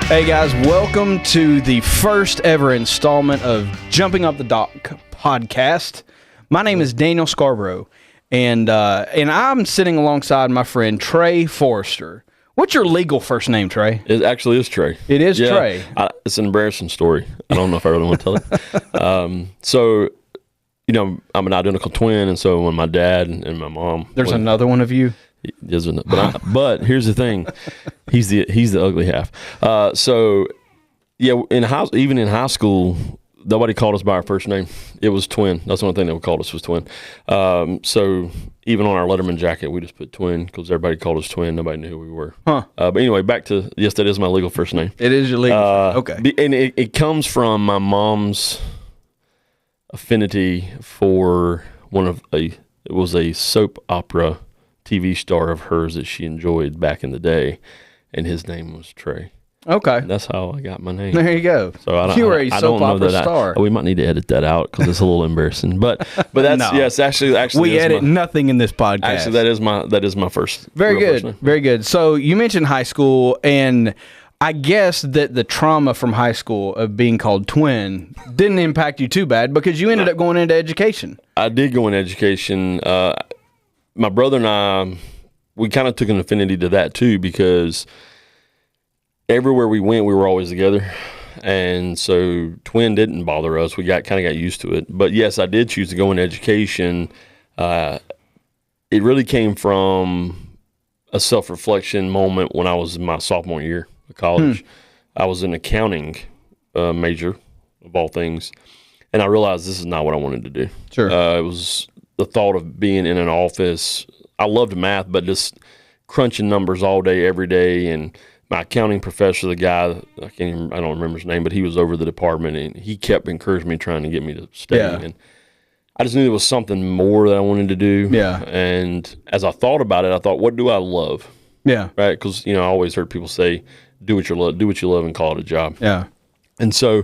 Hey guys, welcome to the first ever installment of Jumping Up the Dock podcast. My name is Daniel Scarborough, and I'm sitting alongside my friend Trey Forrester. What's your legal first name, Trey? It actually is Trey. It is Trey. It's an embarrassing story. I don't know if I really want to tell it. So, you know, I'm an identical twin, and so when my dad and my mom... There's another one of you? But here's the thing. He's the ugly half. So, yeah, even in high school, nobody called us by our first name. It was twin. That's the only thing they called us was twin. So even on our Letterman jacket, we just put twin because everybody called us twin. Nobody knew who we were. Huh. But anyway, back to, yes, that is my legal first name. It is your legal okay. And it comes from my mom's affinity for it was a soap opera TV star of hers that she enjoyed back in the day, and his name was Trey. Okay. And that's how I got my name. There you go. So you were a soap opera star. We might need to edit that out because it's a little embarrassing. But that's no. Yes, actually we edit nothing in this podcast. Actually, that is my first. Very good. Very good. So you mentioned high school, and I guess that the trauma from high school of being called twin didn't impact you too bad because you ended up going into education. I did go into education. My brother and I, we kind of took an affinity to that too because everywhere we went, we were always together. And so twin didn't bother us. We kind of got used to it. But yes, I did choose to go into education. It really came from a self-reflection moment when I was in my sophomore year of college. I was an accounting major, of all things. And I realized this is not what I wanted to do. Sure. It was the thought of being in an office. I loved math, but just crunching numbers all day, every day. And my accounting professor, the guy, I don't remember his name, but he was over the department, and he kept encouraging me, trying to get me to stay. Yeah. And I just knew there was something more that I wanted to do. Yeah. And as I thought about it, I thought, what do I love? Yeah. Right? Because, you know, I always heard people say, do what you love and call it a job. Yeah. And so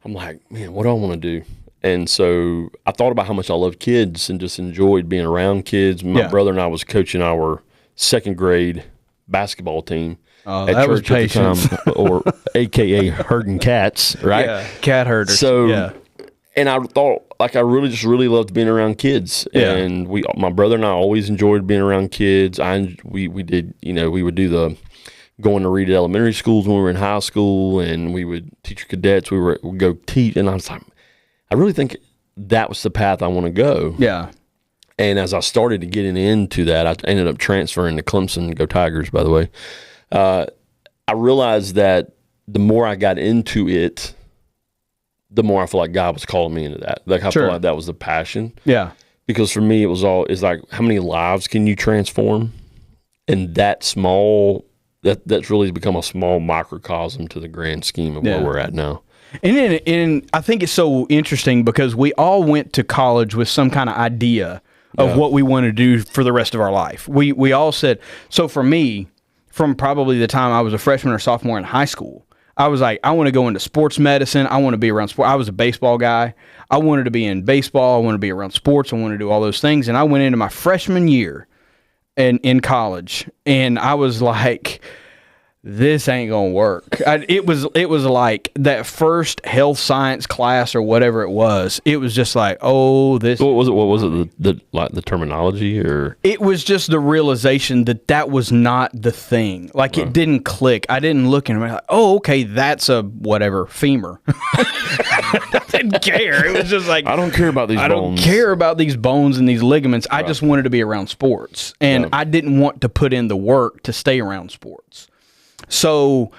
I'm like, man, what do I want to do? And so I thought about how much I loved kids and just enjoyed being around kids. My brother and I was coaching our second grade basketball team at that church was patience. at the time, or AKA herding cats, right? Yeah, cat herders. So, and I thought, like, I really loved being around kids. Yeah. And my brother and I always enjoyed being around kids. We did, you know, we would do going to read at elementary schools when we were in high school, and we would teach cadets. We would go teach, and I was like, I really think that was the path I want to go. Yeah. And as I started to get into that, I ended up transferring to Clemson, go Tigers, by the way. I realized that the more I got into it, the more I feel like God was calling me into that. Like I feel like that was the passion. Yeah. Because for me, it's like, how many lives can you transform? And that's really become a small microcosm to the grand scheme of where we're at now. And I think it's so interesting because we all went to college with some kind of idea of what we want to do for the rest of our life. We all said, so for me, from probably the time I was a freshman or sophomore in high school, I was like, I want to go into sports medicine. I want to be around sport. I was a baseball guy. I wanted to be in baseball. I wanted to be around sports. I wanted to do all those things. And I went into my freshman year in college, and I was like, this ain't gonna work. It was like that first health science class or whatever it was. It was just like, oh, this. What was it? The terminology, or it was just the realization that was not the thing. Like it didn't click. I didn't look and I'm like, oh, okay, that's a whatever femur. I didn't care. It was just like I don't care about these. I don't care about these bones and these ligaments. I just wanted to be around sports, and I didn't want to put in the work to stay around sports. So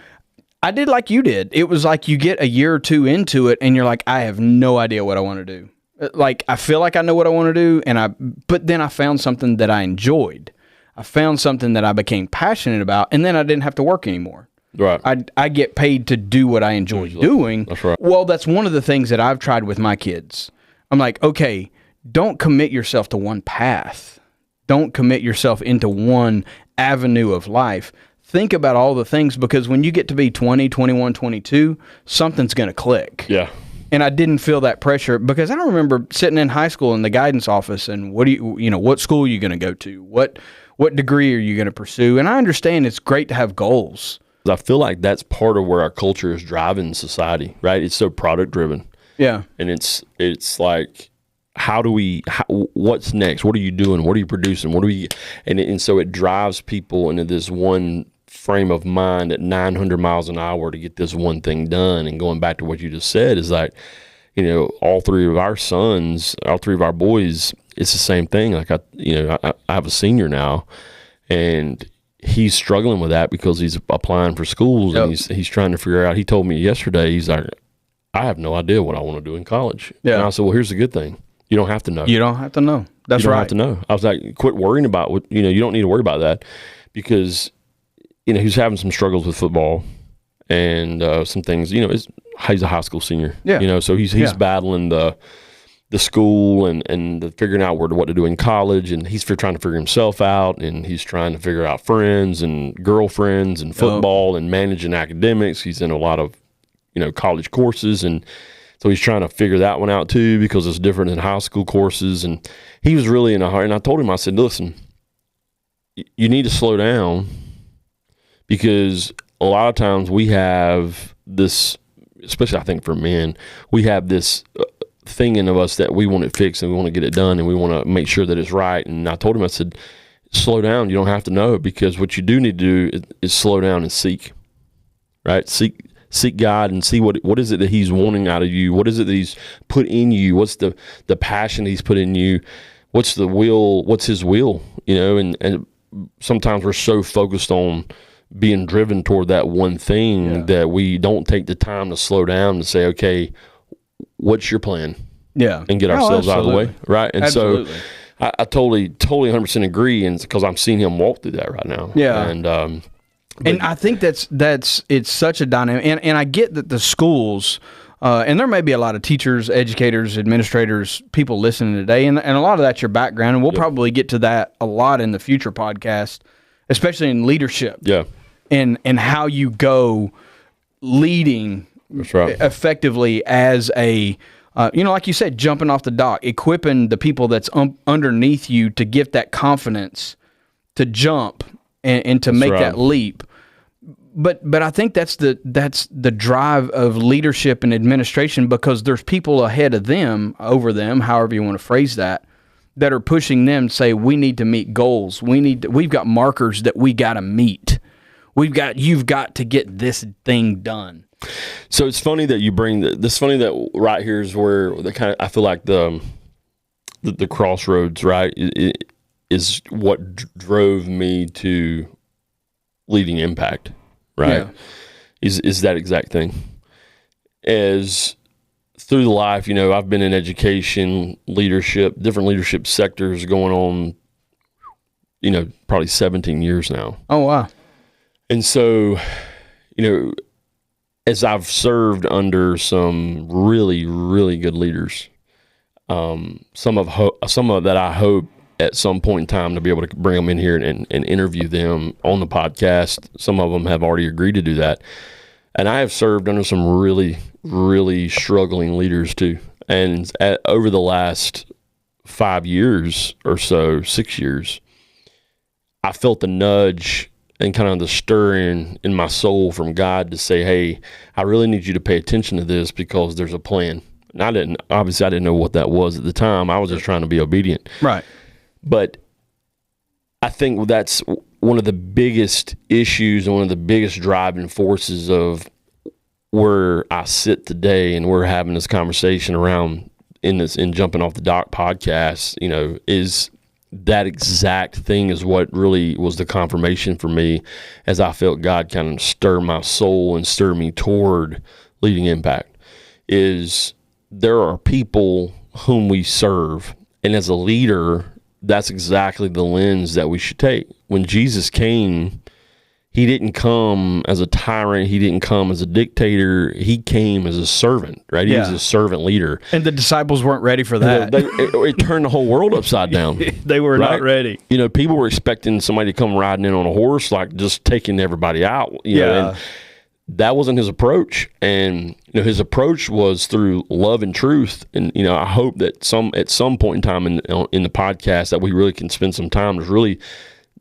I did like you did. It was like you get a year or two into it and you're like, I have no idea what I want to do. Like, I feel like I know what I want to do, but then I found something that I enjoyed. I found something that I became passionate about, and then I didn't have to work anymore. Right. I get paid to do what I enjoy doing. That's right. Well, that's one of the things that I've tried with my kids. I'm like, okay, don't commit yourself to one path. Don't commit yourself into one avenue of life. Think about all the things, because when you get to be 20, 21, 22, something's going to click. Yeah. And I didn't feel that pressure, because I remember sitting in high school in the guidance office and what school are you going to go to? What degree are you going to pursue? And I understand it's great to have goals, I feel like that's part of where our culture is driving society, right? It's so product driven. Yeah. And it's like, what's next? What are you doing? What are you producing? And so it drives people into this one frame of mind at 900 miles an hour to get this one thing done. And going back to what you just said is like, all three of our boys, it's the same thing. Like I have a senior now, and he's struggling with that because he's applying for schools. Yep. And he's trying to figure out. He told me yesterday, he's like, I have no idea what I want to do in college. Yeah. And I said, well, here's the good thing. You don't have to know. You don't have to know. That's right. You don't have to know. I was like, quit worrying about what, you don't need to worry about that, because, he's having some struggles with football and some things, he's a high school senior. Yeah. So he's battling the school and the figuring out what to do in college, and he's trying to figure himself out, and he's trying to figure out friends and girlfriends and football and managing academics. He's in a lot of, college courses, and so he's trying to figure that one out too, because it's different than high school courses. And he was really in a hurry. And I told him, I said, listen, you need to slow down, because a lot of times we have this, especially I think for men, we have this thing in us that we want it fixed and we want to get it done and we want to make sure that it's right. And I told him, I said, slow down. You don't have to know, because what you do need to do is slow down and seek, right? Seek God and see what is it that he's wanting out of you? What is it that he's put in you? What's the passion he's put in you? What's the will? What's his will? And sometimes we're so focused on being driven toward that one thing that we don't take the time to slow down and say, okay, what's your plan? Yeah. And get ourselves out of the way. Right. And so I totally 100% agree. And because I'm seeing him walk through that right now. Yeah. And I think it's such a dynamic, and I get that the schools, and there may be a lot of teachers, educators, administrators, people listening today, and a lot of that's your background, and we'll probably get to that a lot in the future podcast, especially in leadership. Yeah. And how you go leading effectively as a, like you said, jumping off the dock, equipping the people that's underneath you to get that confidence to jump and to make that leap. But I think that's the drive of leadership and administration, because there's people ahead of them, over them, however you want to phrase that are pushing them to say, we need to meet goals. We've got markers that we got to meet. You've got to get this thing done. So it's funny that you bring this. Funny that right here is where I feel like the crossroads, right, is what drove me to leading Impact, right? Yeah. Is that exact thing. As through life, I've been in education, leadership, different leadership sectors going on, probably 17 years now. Oh, wow. And so, as I've served under some really, really good leaders, some of that I hope at some point in time to be able to bring them in here and interview them on the podcast. Some of them have already agreed to do that. And I have served under some really, really struggling leaders too. And over the last 5 years or so, 6 years, I felt the nudge and kind of the stirring in my soul from God to say, hey, I really need you to pay attention to this, because there's a plan. And I didn't know what that was at the time. I was just trying to be obedient. Right. But I think that's one of the biggest issues and one of the biggest driving forces of where I sit today, and we're having this conversation around in Jumping Off the Dock podcast, is that exact thing is what really was the confirmation for me, as I felt God kind of stir my soul and stir me toward leading Impact. Is there are people whom we serve, and as a leader, that's exactly the lens that we should take. When Jesus came, he didn't come as a tyrant. He didn't come as a dictator. He came as a servant, right? He was a servant leader. And the disciples weren't ready for that. It turned the whole world upside down. They were not ready. People were expecting somebody to come riding in on a horse, like just taking everybody out. And that wasn't his approach. And his approach was through love and truth. And I hope that at some point in time in the podcast that we really can spend some time just really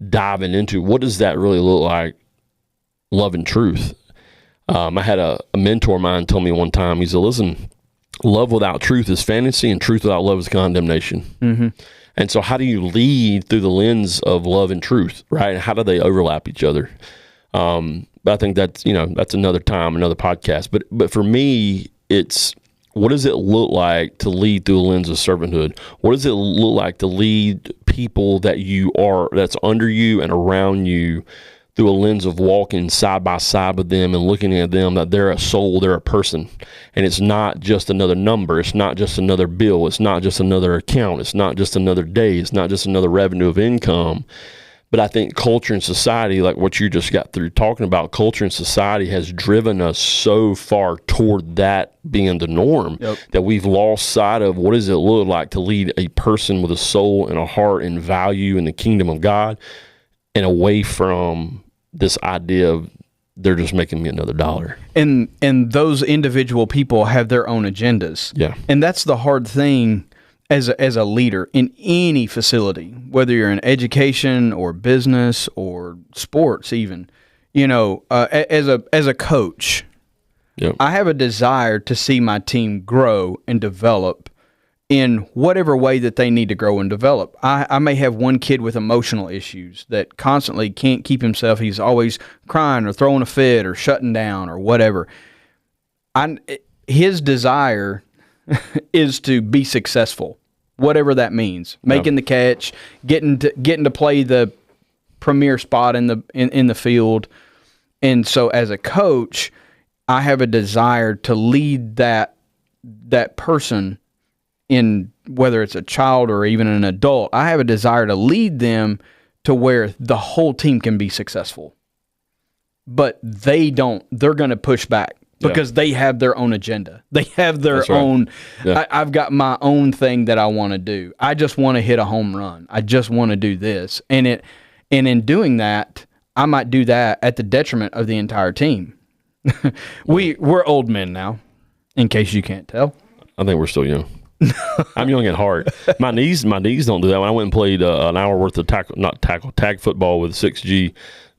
diving into what does that really look like love and truth. I had a mentor of mine tell me one time, he said, listen, love without truth is fantasy, and truth without love is condemnation. Mm-hmm. And so how do you lead through the lens of love and truth, right? How do they overlap each other? But I think that's another time, another podcast. But for me, it's, what does it look like to lead through a lens of servanthood? What does it look like to lead people that's under you and around you through a lens of walking side by side with them and looking at them that they're a soul, they're a person. And it's not just another number. It's not just another bill. It's not just another account. It's not just another day. It's not just another revenue of income. But I think culture and society, like what you just got through talking about, culture and society has driven us so far toward that being the norm that we've lost sight of what does it look like to lead a person with a soul and a heart and value in the kingdom of God, and away from this idea of they're just making me another dollar. And those individual people have their own agendas. Yeah. And that's the hard thing as a leader in any facility, whether you're in education or business or sports even. As a coach, I have a desire to see my team grow and develop in whatever way that they need to grow and develop. I may have one kid with emotional issues that constantly can't keep himself. He's always crying or throwing a fit or shutting down or whatever. His desire is to be successful, whatever that means. Making the catch, getting to play the premier spot in the field. And so as a coach, I have a desire to lead that person, in whether it's a child or even an adult. I have a desire to lead them to where the whole team can be successful. But they don't. They're going to push back because they have their own agenda. They have their own. Yeah. I've got my own thing that I want to do. I just want to hit a home run. I just want to do this. And in doing that, I might do that at the detriment of the entire team. We're old men now, in case you can't tell. I think we're still young. I'm young at heart. My knees don't do that. When I went and played an hour worth of tag football with 6G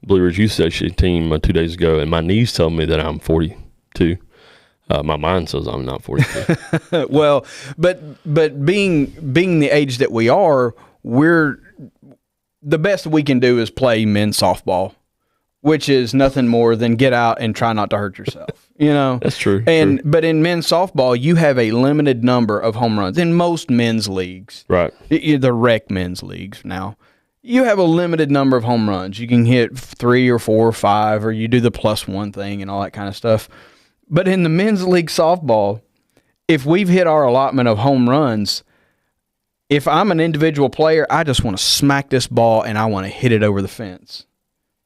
Blue Ridge Youth Section team 2 days ago, and my knees tell me that I'm 42. My mind says I'm not 42. Well, but being the age that we are, the best we can do is play men's softball, which is nothing more than get out and try not to hurt yourself. That's true. But in men's softball, you have a limited number of home runs in most men's leagues. Right. The rec men's leagues now. You have a limited number of home runs. You can hit 3 or 4 or 5, or you do the +1 thing and all that kind of stuff. But in the men's league softball, if we've hit our allotment of home runs, if I'm an individual player, I just want to smack this ball and I want to hit it over the fence.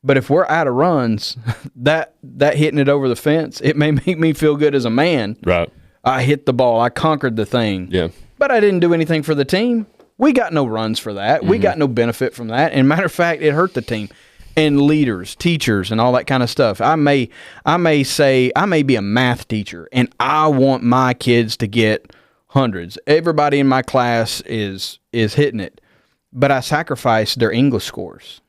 But if we're out of runs, that hitting it over the fence, it may make me feel good as a man. Right. I hit the ball. I conquered the thing. Yeah. But I didn't do anything for the team. We got no runs for that. We got no benefit from that. And matter of fact, it hurt the team. And leaders, teachers, and all that kind of stuff. I may be a math teacher, and I want my kids to get hundreds. Everybody in my class is hitting it. But I sacrificed their English scores.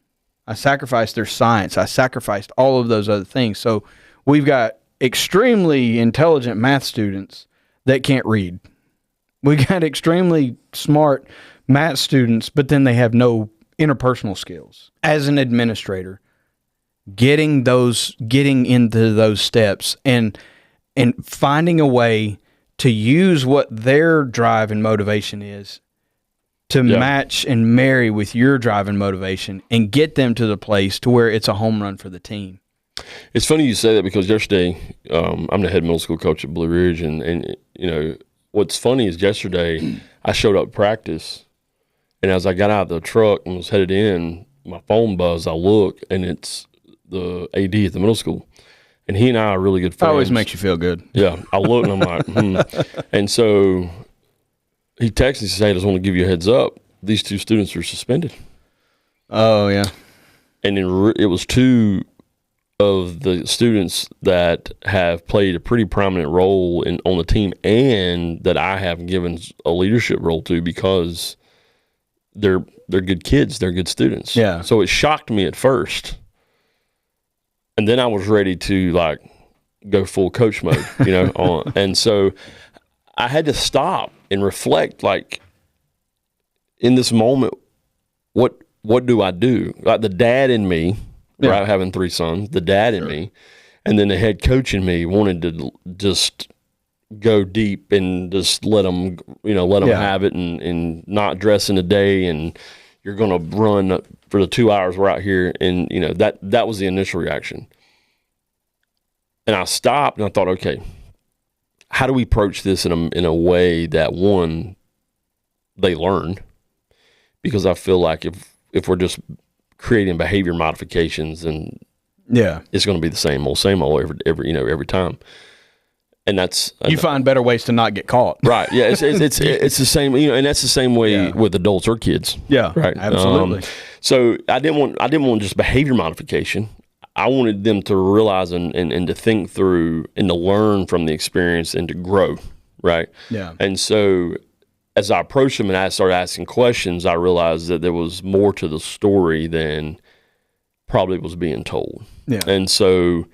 I sacrificed their science. I sacrificed all of those other things. So we've got extremely intelligent math students that can't read. We got extremely smart math students, but then they have no interpersonal skills. As an administrator, getting into those steps and finding a way to use what their drive and motivation is to match and marry with your drive and motivation and get them to the place to where it's a home run for the team. It's funny you say that because yesterday, I'm the head middle school coach at Blue Ridge, and what's funny is yesterday I showed up practice, and as I got out of the truck and was headed in, my phone buzzed. I look, and it's the AD at the middle school, and he and I are really good friends. It always makes you feel good. Yeah, I look and I'm like, and so he texted me saying, I just want to give you a heads up. These 2 students are suspended. Oh, yeah. And it was 2 of the students that have played a pretty prominent role on the team and that I have given a leadership role to because they're good kids. They're good students. Yeah. So it shocked me at first. And then I was ready to like go full coach mode, you know, and so I had to stop and reflect, like, in this moment, what do I do? Like the dad in me, right, having 3 sons, the dad in me, and then the head coach in me wanted to just go deep and just let them have it and not dress in a day, and you're going to run for the 2 hours we're out here. And, you know, that was the initial reaction. And I stopped and I thought, okay, how do we approach this in a way that, one, they learn? Because I feel like if we're just creating behavior modifications, and it's going to be the same old every time. And that's you find better ways to not get caught, right? Yeah, it's the same, you know, and that's the same way with adults or kids. Yeah, right, absolutely. So I didn't want just behavior modification. I wanted them to realize and to think through and to learn from the experience and to grow, right? Yeah. And so as I approached them and I started asking questions, I realized that there was more to the story than probably was being told. Yeah. And so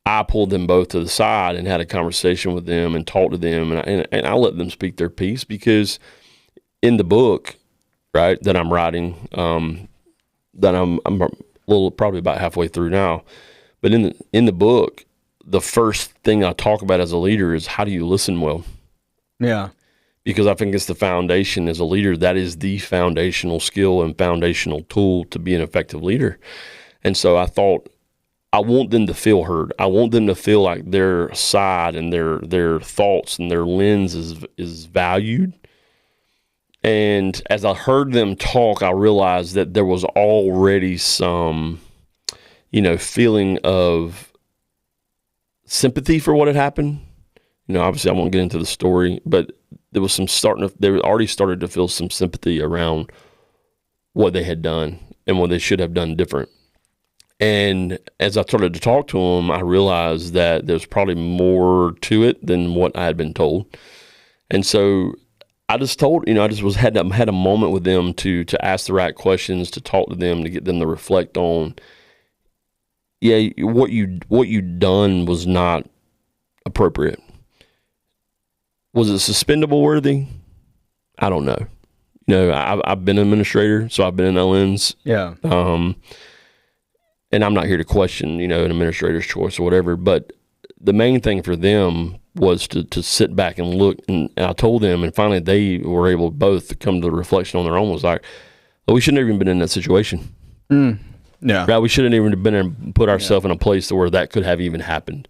I pulled them both to the side and had a conversation with them and talked to them, and I let them speak their piece, because in the book, right, that I'm writing, that I'm a little, probably about halfway through now, but in the book, the first thing I talk about as a leader is how do you listen well? Yeah. Because I think it's the foundation as a leader. That is the foundational skill and foundational tool to be an effective leader. And so I thought, I want them to feel heard. I want them to feel like their side and their thoughts and their lens is valued. And as I heard them talk, I realized that there was already some, you know, feeling of sympathy for what had happened. You know, obviously I won't get into the story, but there was they already started to feel some sympathy around what they had done and what they should have done different. And as I started to talk to them, I realized that there's probably more to it than what I had been told. And so I just told, you know, had a moment with them to ask the right questions, to talk to them, to get them to reflect on, what you done was not appropriate. Was it suspendable worthy? I don't know. You know, I've been an administrator, so I've been in that lens. Yeah. And I'm not here to question, you know, an administrator's choice or whatever, but the main thing for them was to sit back and look, and I told them, and finally they were able both to come to the reflection on their own, was like, well, we shouldn't have even been in that situation. Yeah. Right? We shouldn't even have been and put ourselves in a place to where that could have even happened.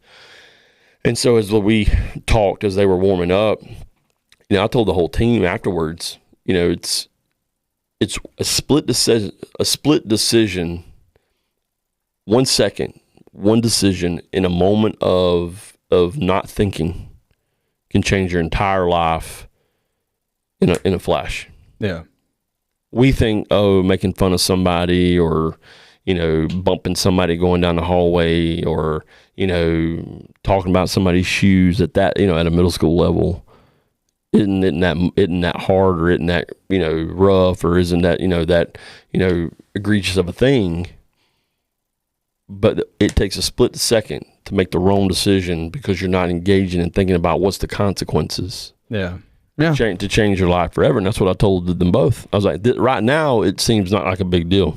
And so as we talked, as they were warming up, you know, I told the whole team afterwards, you know, it's a split decision, 1 second, one decision in a moment of not thinking can change your entire life in a flash. Yeah. We think, making fun of somebody, or, you know, bumping somebody going down the hallway, or, you know, talking about somebody's shoes at that, you know, at a middle school level, isn't that hard, or isn't that, you know, rough, or isn't that, you know, egregious of a thing. But it takes a split second to make the wrong decision, because you're not engaging and thinking about what's the consequences. Yeah. To change your life forever. And that's what I told them both. I was like, right now it seems not like a big deal,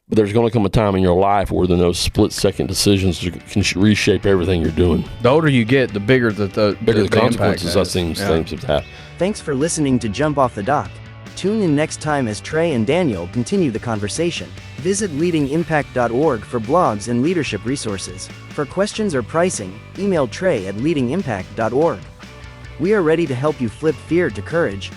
but there's going to come a time in your life where then those split second decisions can reshape everything you're doing. The older you get, the bigger the consequences that seems to have. Thanks for listening to Jump Off the Dock. Tune in next time as Trey and Daniel continue the conversation. Visit leadingimpact.org for blogs and leadership resources. For questions or pricing, email Trey at leadingimpact.org. We are ready to help you flip fear to courage